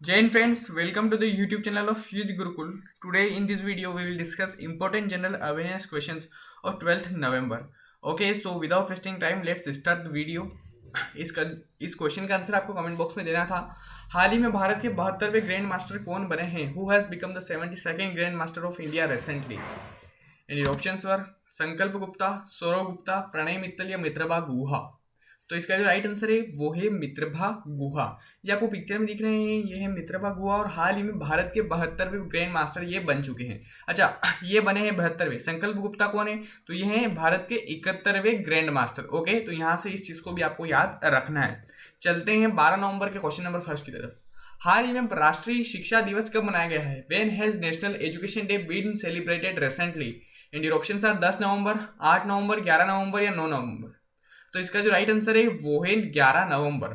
Jain friends, welcome to the YouTube channel of Youth Gurukul. Today in this video we will discuss important general awareness questions of 12th November. Okay, so without wasting time let's start the video. इस question का answer आपको comment box में देना था। हाल ही में भारत के 72वें grand master कौन बने हैं? Who has become the 72nd grand master of India recently? And your options were Sankalp Gupta, Saurav Gupta, Pranay Mittal या मित्रभा गुहा। तो इसका जो राइट आंसर है वो है मित्रभा गुहा। ये आपको पिक्चर में दिख रहे हैं, ये है मित्रभा गुहा और हाल ही में भारत के 72वें ग्रैंड मास्टर ये बन चुके हैं। अच्छा, ये बने हैं 72वें। संकल्प गुप्ता कौन है? तो ये हैं भारत के 71वें ग्रैंड मास्टर। ओके, तो यहाँ से इस चीज को भी आपको याद रखना है। चलते हैं 12 नवंबर के क्वेश्चन नंबर फर्स्ट की तरफ। हाल ही में राष्ट्रीय शिक्षा दिवस कब मनाया गया है? When has national education day been celebrated recently? And your options are 10 November, 8 November, 11 November या 9 नवंबर। तो इसका जो राइट आंसर है वो है 11 नवंबर।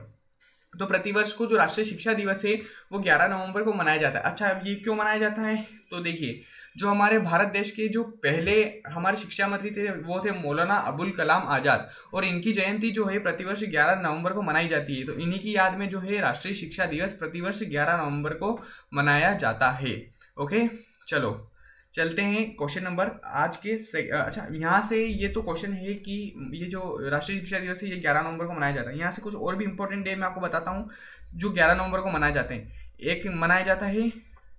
तो प्रतिवर्ष को जो राष्ट्रीय शिक्षा दिवस है वो 11 नवंबर को मनाया जाता है। अच्छा, अब ये क्यों मनाया जाता है? तो देखिए, जो हमारे भारत देश के जो पहले हमारे शिक्षा मंत्री थे वो थे मौलाना अबुल कलाम आज़ाद, और इनकी जयंती जो है प्रतिवर्ष 11 नवंबर को मनाई जाती है। तो इन्हीं की याद में जो है राष्ट्रीय शिक्षा दिवस प्रतिवर्ष 11 नवंबर को मनाया जाता है। ओके, चलो चलते हैं क्वेश्चन नंबर आज के अच्छा, यहाँ से ये तो क्वेश्चन है कि ये जो राष्ट्रीय शिक्षा दिवस है ये 11 नवंबर को मनाया जाता है। यहाँ से कुछ और भी इंपॉर्टेंट डे मैं आपको बताता हूँ जो 11 नवंबर को मनाए जाते हैं। एक मनाया जाता है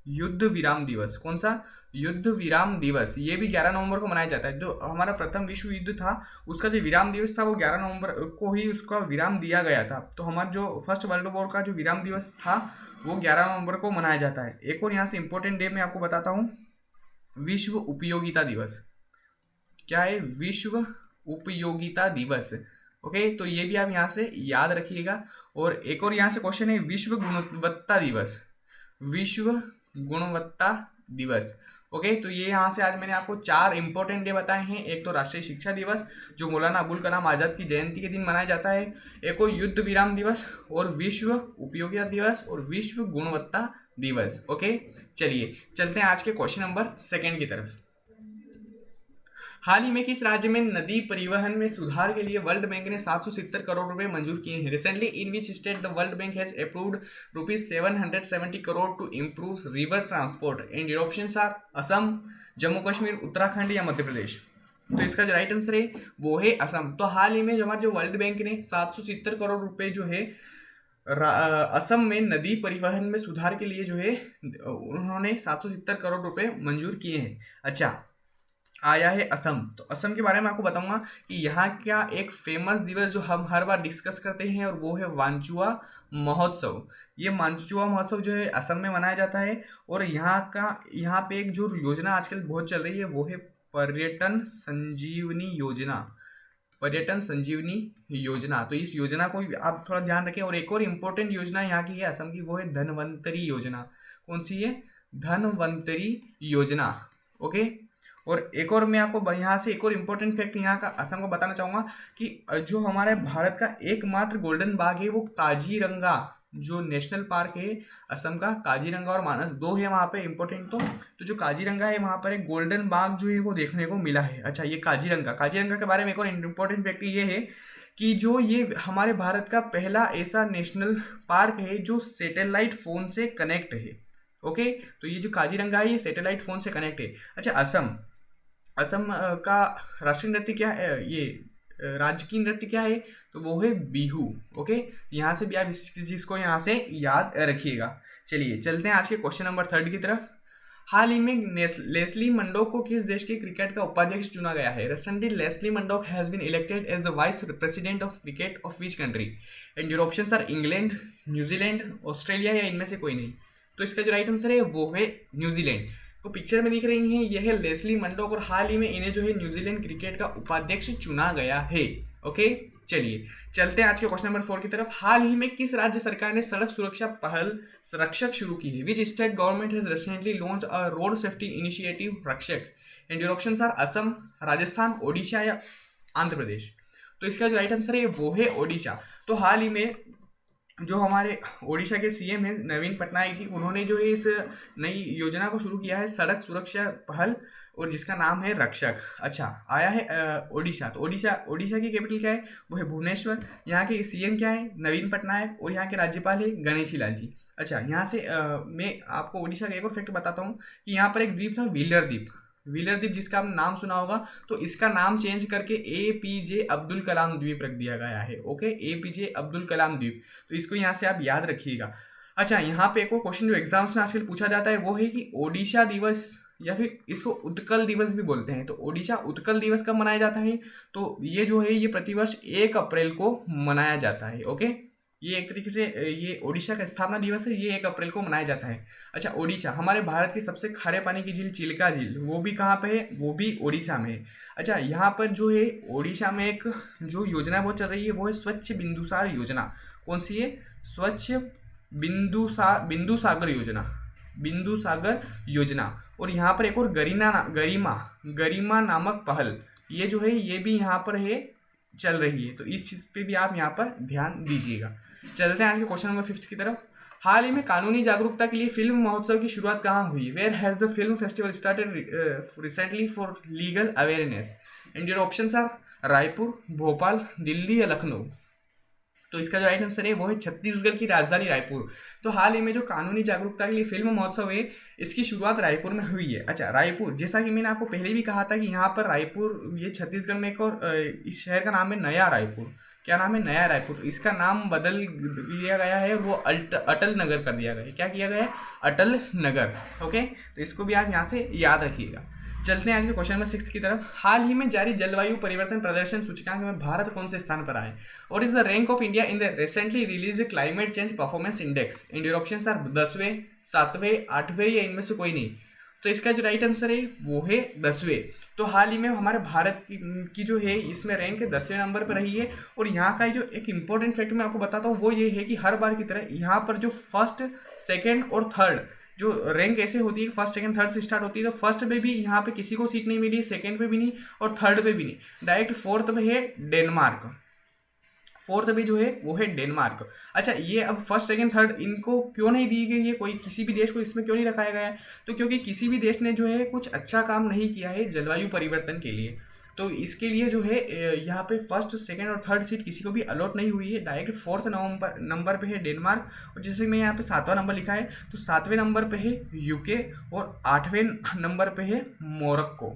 युद्ध विराम दिवस। कौन सा? युद्ध विराम दिवस। ये भी 11 नवंबर को मनाया जाता है। जो हमारा प्रथम विश्व युद्ध था उसका जो विराम दिवस था वो 11 नवंबर को ही उसका विराम दिया गया था। तो हमारा जो फर्स्ट वर्ल्ड वॉर का जो विराम दिवस था वो 11 नवंबर को मनाया जाता है। एक और यहाँ से इंपॉर्टेंट डे मैं आपको बताता हूँ, विश्व उपयोगिता दिवस। क्या है? विश्व उपयोगिता दिवस। ओके, तो ये भी आप यहाँ से याद रखिएगा। और एक और यहाँ से क्वेश्चन है विश्व गुणवत्ता दिवस। विश्व गुणवत्ता दिवस। ओके, तो ये यहाँ से आज मैंने आपको 4 इंपॉर्टेंट डे बताए हैं। एक तो राष्ट्रीय शिक्षा दिवस जो मौलाना अबुल कलाम आज़ाद की जयंती के दिन मनाया जाता है, एक और युद्ध विराम दिवस, और विश्व उपयोगिता दिवस, और विश्व गुणवत्ता दिवस। ओके, चलिए चलते हैं आज के क्वेश्चन नंबर सेकंड की तरफ। हाल ही में किस राज्य में नदी परिवहन में सुधार के लिए वर्ल्ड बैंक ने 770 करोड़ रुपए मंजूर किए हैं? Recently in which state the world bank has approved ₹770 crore to improve river transport? And your options are Assam, Jammu Kashmir, Uttarakhand या मध्य प्रदेश। तो इसका जो राइट आंसर है वो है असम। तो हाल ही में जो हमारे जो वर्ल्ड बैंक ने 770 करोड़ रुपए जो है असम में नदी परिवहन में सुधार के लिए जो है उन्होंने 770 करोड़ रुपए मंजूर किए हैं। अच्छा, आया है असम। तो असम के बारे में आपको बताऊंगा कि यहाँ का एक फेमस दिवस जो हम हर बार डिस्कस करते हैं और वो है वांचुआ महोत्सव। ये वांचुआ महोत्सव जो है असम में मनाया जाता है। और यहाँ पे एक जो योजना आजकल बहुत चल रही है वो है पर्यटन संजीवनी योजना। पर्यटन संजीवनी योजना, तो इस योजना को आप थोड़ा ध्यान रखें। और एक और इम्पोर्टेंट योजना यहाँ की है असम की, वो है धनवंतरी योजना। कौन सी है? धनवंतरी योजना। ओके, और एक और मैं आपको यहाँ से एक और इम्पोर्टेंट फैक्ट यहाँ का असम को बताना चाहूँगा कि जो हमारे भारत का एकमात्र गोल्डन बाग है वो काजीरंगा जो नेशनल पार्क है असम का, काजीरंगा और मानस दो है वहाँ पे इम्पोर्टेंट। तो जो काजीरंगा है वहाँ पर एक गोल्डन बाग जो है वो देखने को मिला है। अच्छा, ये काजीरंगा के बारे में एक और इम्पोर्टेंट फैक्ट ये है कि जो ये हमारे भारत का पहला ऐसा नेशनल पार्क है जो सैटेलाइट फोन से कनेक्ट है। ओके, तो ये जो काजीरंगा है ये सैटेलाइट फोन से कनेक्ट है। अच्छा, असम का राष्ट्रीय नृत्य क्या है? ये राज्य की नृत्य क्या है? तो वो है बिहू। ओके, यहाँ से भी आप इस चीज़ को यहाँ से याद रखिएगा। चलिए चलते हैं आज के क्वेश्चन नंबर थर्ड की तरफ। हाल ही में लेस्ली मंडोक को किस देश के क्रिकेट का उपाध्यक्ष चुना गया है? Recently Leslie Mandok has been elected as the vice president of cricket of which country? And your options are England, New Zealand, Australia या इनमें से कोई नहीं। तो इसका जो राइट आंसर है वो है न्यूजीलैंड। तो पिक्चर में दिख रही हैं, यह है लेस्ली मंडोक और हाल ही में इन्हें जो है न्यूजीलैंड क्रिकेट का उपाध्यक्ष चुना गया है। ओके, चलिए चलते हैं आज के क्वेश्चन नंबर 4 की तरफ। हाल ही में किस राज्य सरकार ने सड़क सुरक्षा पहल रक्षक शुरू की है? Which state government has recently launched a road safety initiative Rakshak? And your options are Assam, Rajasthan, Odisha या आंध्र प्रदेश। तो इसका जो राइट आंसर है वो है ओडिशा। तो हाल ही में जो हमारे ओडिशा के सीएम हैं नवीन पटनायक जी, उन्होंने जो है इस नई योजना को शुरू किया है सड़क सुरक्षा पहल, और जिसका नाम है रक्षक। अच्छा, आया है ओडिशा। तो ओडिशा की कैपिटल क्या है? वो है भुवनेश्वर। यहाँ के सीएम क्या है? नवीन पटनायक। और यहाँ के राज्यपाल है गणेशी लाल जी। अच्छा, यहाँ से मैं आपको ओडिशा का एक और फैक्ट बताता हूँ कि यहाँ पर एक द्वीप था व्हीलर द्वीप। व्हीलर द्वीप जिसका आपने नाम सुना होगा, तो इसका नाम चेंज करके APJ अब्दुल कलाम द्वीप रख दिया गया है। ओके, APJ अब्दुल कलाम द्वीप, तो इसको यहाँ से आप याद रखिएगा। अच्छा, यहाँ पे एक और क्वेश्चन जो एग्जाम्स में आजकल पूछा जाता है वो है कि ओडिशा दिवस या फिर इसको उत्कल दिवस भी बोलते हैं, तो ओडिशा उत्कल दिवस कब मनाया जाता है? तो ये जो है ये प्रतिवर्ष 1 अप्रैल को मनाया जाता है। ओके, ये एक तरीके से ये ओडिशा का स्थापना दिवस है, ये 1 अप्रैल को मनाया जाता है। अच्छा, ओडिशा हमारे भारत की सबसे खारे पानी की झील चिल्का झील, वो भी कहाँ पे है? वो भी ओडिशा में है। अच्छा, यहाँ पर जो है ओडिशा में एक जो योजना वो चल रही है वो है स्वच्छ बिंदुसार योजना। कौन सी है? स्वच्छ बिंदु सागर योजना, बिंदु सागर योजना। और यहाँ पर एक और गरिमा नामक पहल, ये जो है ये भी यहाँ पर है, चल रही है, तो इस चीज़ पे भी आप यहाँ पर ध्यान दीजिएगा। चलते हैं आज के क्वेश्चन नंबर 5 की तरफ। हाल ही में कानूनी जागरूकता के लिए फिल्म महोत्सव की शुरुआत कहाँ हुई? Where has the film festival started recently for legal awareness? And your options are Raipur, Bhopal, Delhi या लखनऊ। तो इसका जो राइट आंसर है वो है छत्तीसगढ़ की राजधानी रायपुर। तो हाल ही में जो कानूनी जागरूकता के लिए फिल्म महोत्सव है, इसकी शुरुआत रायपुर में हुई है। अच्छा, रायपुर, जैसा कि मैंने आपको पहले भी कहा था कि यहाँ पर रायपुर, ये छत्तीसगढ़ में एक और इस शहर का नाम है नया रायपुर। क्या नाम है? नया रायपुर। इसका नाम बदल दिया गया है, वो अटल नगर कर दिया गया है। क्या किया गया है? अटल नगर। ओके, तो इसको भी आप यहाँ से याद रखिएगा। चलते हैं आज के क्वेश्चन नंबर 6 की तरफ। हाल ही में जारी जलवायु परिवर्तन प्रदर्शन सूचकांक में भारत कौन से स्थान पर आए? और is the rank of India in the recently release climate change performance index? And your options are 10वें, 7वें, 8वें या इनमें से कोई नहीं। तो इसका जो राइट आंसर है वो है 10वें। तो हाल ही में हमारे भारत की जो है इसमें रैंक 10वें नंबर पर रही है। और यहाँ का जो एक इंपॉर्टेंट फैक्ट मैं आपको बताता हूँ वो ये है कि हर बार की तरह यहाँ पर जो फर्स्ट, सेकेंड और थर्ड जो रैंक ऐसे होती है, फर्स्ट सेकंड थर्ड से स्टार्ट होती है, तो फर्स्ट पे भी यहाँ पे किसी को सीट नहीं मिली, सेकंड पे भी नहीं और थर्ड पे भी नहीं, डायरेक्ट फोर्थ पे है डेनमार्क। फोर्थ भी जो है वो है डेनमार्क। अच्छा, ये अब फर्स्ट सेकंड थर्ड इनको क्यों नहीं दी गई है, कोई किसी भी देश को इसमें क्यों नहीं रखाया गया है? तो क्योंकि किसी भी देश ने जो है कुछ अच्छा काम नहीं किया है जलवायु परिवर्तन के लिए, तो इसके लिए जो है यहाँ पे फर्स्ट सेकंड और थर्ड सीट किसी को भी अलॉट नहीं हुई है। डायरेक्ट फोर्थ नंबर पे है डेनमार्क, और जैसे मैं यहाँ पे 7वां नंबर लिखा है तो 7वें नंबर पे है यूके और 8वें नंबर पे है मोरक्को।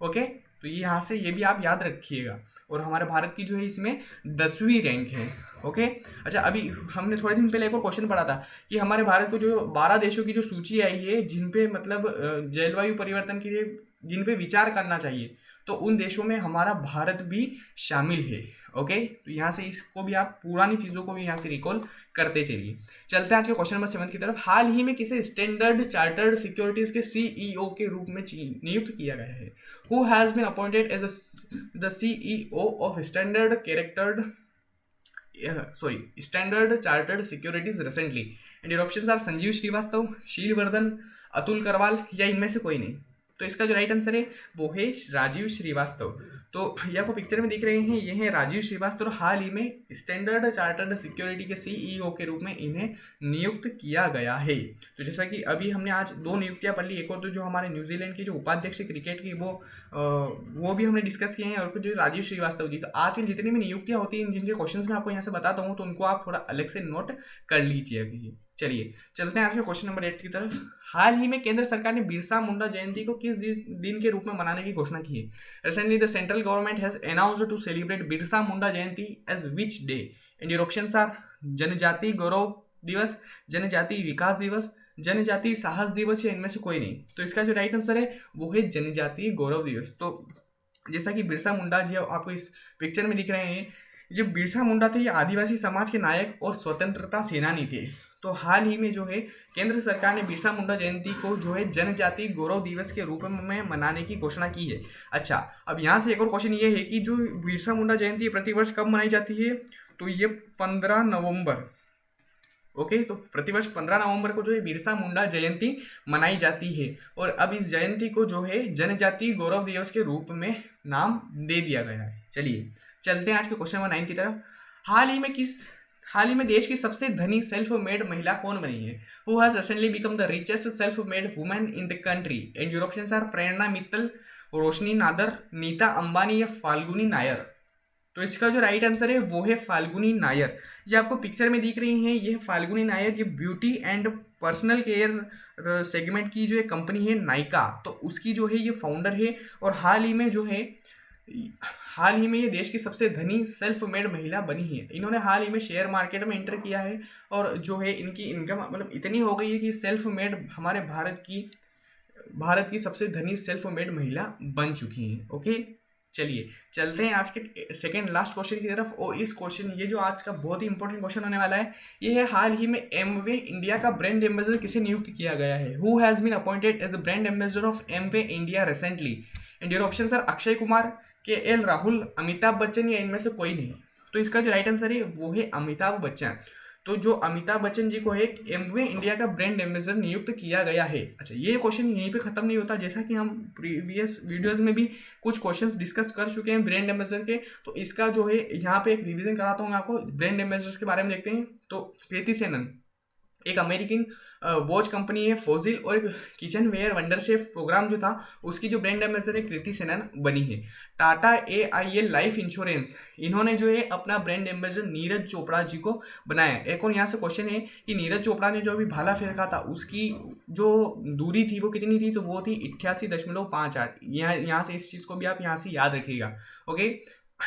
ओके, तो ये यहाँ से ये भी आप याद रखिएगा। और हमारे भारत की जो है इसमें 10वीं रैंक है। ओके, अच्छा, अभी हमने थोड़े दिन पहले एक और क्वेश्चन पढ़ा था कि हमारे भारत को जो 12 देशों की जो सूची आई है जिन पे मतलब जलवायु परिवर्तन के लिए जिन पे विचार करना चाहिए, तो उन देशों में हमारा भारत भी शामिल है। ओके, तो यहाँ से इसको भी आप पुरानी चीज़ों को भी यहाँ से रिकॉल करते चलिए। चलते हैं आज के क्वेश्चन नंबर 7 की तरफ। हाल ही में किसे स्टैंडर्ड चार्टर्ड सिक्योरिटीज के CEO के रूप में नियुक्त किया गया है? Who has been appointed as the CEO of standard chartered securities recently? And your options are Sanjeev Srivastava, Sheelvardhan, Atul Karwal या इनमें से कोई नहीं। तो इसका जो राइट आंसर है वो है राजीव श्रीवास्तव। तो ये आपको पिक्चर में दिख रहे हैं, ये है राजीव श्रीवास्तव। हाल ही में स्टैंडर्ड चार्टर्ड सिक्योरिटी के CEO के रूप में इन्हें नियुक्त किया गया है। तो जैसा कि अभी हमने आज 2 नियुक्तियां पढ़ ली, एक और तो जो हमारे न्यूजीलैंड के जो उपाध्यक्ष क्रिकेट की वो भी हमने डिस्कस किए हैं, और जो राजीव श्रीवास्तव जी। तो आज की जितनी भी नियुक्तियां होती हैं जिनके क्वेश्चन मैं आपको यहाँ से बताता हूँ, तो उनको आप थोड़ा अलग से नोट कर लीजिएगा। चलिए चलते हैं आज के क्वेश्चन नंबर 8 की तरफ। हाल ही में केंद्र सरकार ने बिरसा मुंडा जयंती को किस दिन के रूप में मनाने की घोषणा की है? Recently the central government has announced to celebrate Birsa Munda Jayanti as which day? And your options are Janjati Gaurav दिवस, जनजाति विकास दिवस, जनजाति साहस दिवस या इनमें से कोई नहीं। तो इसका जो राइट आंसर है वो है जनजाति गौरव दिवस। तो जैसा कि बिरसा मुंडा जी आपको इस पिक्चर में दिख रहे हैं, जो बिरसा मुंडा थे ये आदिवासी समाज के नायक और स्वतंत्रता सेनानी थे। तो हाल ही में जो है केंद्र सरकार ने बिरसा मुंडा जयंती को जो है जनजाति गौरव दिवस के रूप में मनाने की घोषणा की है। अच्छा, अब यहाँ से एक और क्वेश्चन ये है कि जो बिरसा मुंडा जयंती प्रतिवर्ष कब मनाई जाती है? तो ये 15 नवंबर। ओके, तो प्रतिवर्ष 15 नवंबर को जो है बिरसा मुंडा जयंती मनाई जाती है। और अब इस जयंती को जो है जनजाति गौरव दिवस के रूप में नाम दे दिया गया है। चलिए चलते हैं आज के क्वेश्चन नंबर 9 की तरफ। हाल ही में देश की सबसे धनी सेल्फ मेड महिला कौन बनी है? Who has recently become the richest self made women in the country? And your options are Prerna Mittal, Roshni Nadar, Nita Ambani या फाल्गुनी नायर। तो इसका जो राइट आंसर है वो है फाल्गुनी नायर। ये आपको पिक्चर में दिख रही हैं, ये फाल्गुनी नायर, ये beauty and personal care segment की जो एक कंपनी है नायका, तो उसकी जो है ये फाउंडर है। और हाल ही में ये देश की सबसे धनी सेल्फ मेड महिला बनी है। इन्होंने हाल ही में शेयर मार्केट में एंटर किया है और जो है इनकी इनकम मतलब इतनी हो गई है कि सेल्फ मेड हमारे भारत की सबसे धनी सेल्फ मेड महिला बन चुकी हैं। ओके, चलिए चलते हैं आज के सेकंड लास्ट क्वेश्चन की तरफ। और इस क्वेश्चन, ये जो आज का बहुत ही इंपॉर्टेंट क्वेश्चन होने वाला है, ये है हाल ही में एमवे इंडिया का ब्रांड एम्बेसडर किसे नियुक्त किया गया है? Who has been appointed as the brand ambassador of Amway India recently? And your options are Akshay Kumar, KL Rahul, Amitabh Bachchan या इनमें से कोई नहीं। तो इसका जो राइट आंसर है वो है अमिताभ बच्चन। तो जो अमिताभ बच्चन जी को एक एमवे इंडिया का ब्रांड एम्बेसडर नियुक्त किया गया है। अच्छा, ये क्वेश्चन यहीं पे खत्म नहीं होता, जैसा कि हम प्रीवियस वीडियोस में भी कुछ क्वेश्चंस डिस्कस कर चुके हैं ब्रांड एम्बेसडर के। तो इसका जो है यहाँ पे एक रिवीजन कराता हूँ मैं आपको। ब्रांड एम्बेसडर के बारे में देखते हैं। तो कृति सेनन एक अमेरिकन वॉच कंपनी है फोजिल, और एक kitchenware Wonderchef program जो था उसकी जो ब्रांड एम्बेसडर है कृति सेनन बनी है। टाटा AIA लाइफ इंश्योरेंस, इन्होंने जो है अपना ब्रांड एम्बेसडर नीरज चोपड़ा जी को बनाया है। एक और यहाँ से क्वेश्चन है कि नीरज चोपड़ा ने जो अभी भाला फेंका था उसकी जो दूरी थी वो कितनी थी? तो वो थी 88.58। यहाँ से इस चीज़ को भी आप यहाँ से याद रखिएगा। ओके,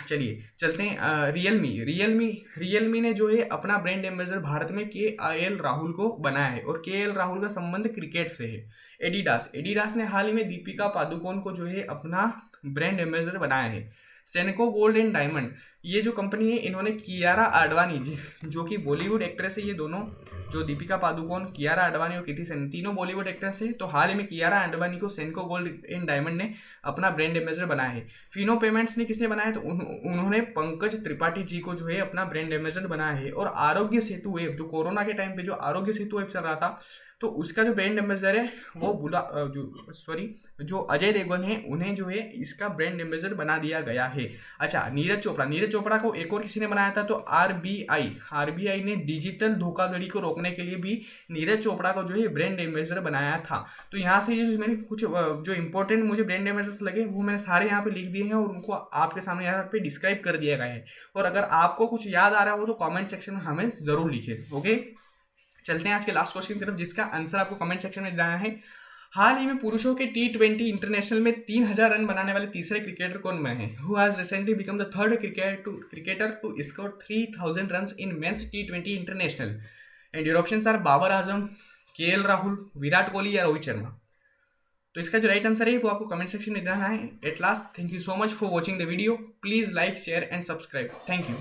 चलिए चलते हैं रियलमी ने जो है अपना ब्रांड एम्बेसडर भारत में KL राहुल को बनाया है, और KL राहुल का संबंध क्रिकेट से है। एडिडास ने हाल ही में दीपिका पादुकोण को जो है अपना ब्रांड एम्बेसडर बनाया है। सेनको गोल्ड एंड डायमंड, ये जो कंपनी है इन्होंने कियारा आडवाणी जो कि बॉलीवुड एक्ट्रेस है, ये दोनों जो दीपिका पादुकोण, कियारा आडवाणी और कृति सेनन तीनों बॉलीवुड एक्ट्रेस है। तो हाल ही में कियारा आडवाणी को सेनको गोल्ड एंड डायमंड ने अपना ब्रांड एम्बेसडर बनाया है। फिनो पेमेंट्स ने किसने बनाया? तो उन्होंने पंकज त्रिपाठी जी को जो है अपना ब्रांड एम्बेसडर बनाया है। और आरोग्य सेतु ऐप, जो कोरोना के टाइम पे जो आरोग्य सेतु ऐप चल रहा था, तो उसका जो ब्रांड एम्बेसडर है वो जो अजय देवगन है, उन्हें जो है इसका ब्रांड एम्बेसडर बना दिया गया है। अच्छा, नीरज चोपड़ा को एक और किसी ने बनाया था, तो आरबीआई ने डिजिटल धोखाधड़ी को रोकने के लिए भी नीरज चोपड़ा को जो है ब्रांड एम्बेसडर बनाया था। तो यहाँ से जो मैंने कुछ जो इंपॉर्टेंट मुझे ब्रांड एम्बेसडर लगे वो मैंने सारे यहाँ पे लिख दिए हैं और उनको आपके सामने यहाँ पे डिस्क्राइब कर दिया गया है। और अगर आपको कुछ याद आ रहा हो तो कॉमेंट सेक्शन में हमें जरूर लिखिए। ओके, चलते हैं आज के लास्ट क्वेश्चन की तरफ, जिसका आंसर आपको कमेंट सेक्शन में देना है। हाल ही में पुरुषों के T20 इंटरनेशनल में 3000 रन बनाने वाले तीसरे क्रिकेटर कौन बने हैं? Who has recently become the third cricketer to score 3000 runs in men's T20 international? And your options are Babar Azam, KL Rahul, Virat Kohli या रोहित शर्मा। तो इसका जो राइट आंसर है वो आपको कमेंट सेक्शन में देना है। At last, thank you so much for watching the video. Please like, share and subscribe. Thank you.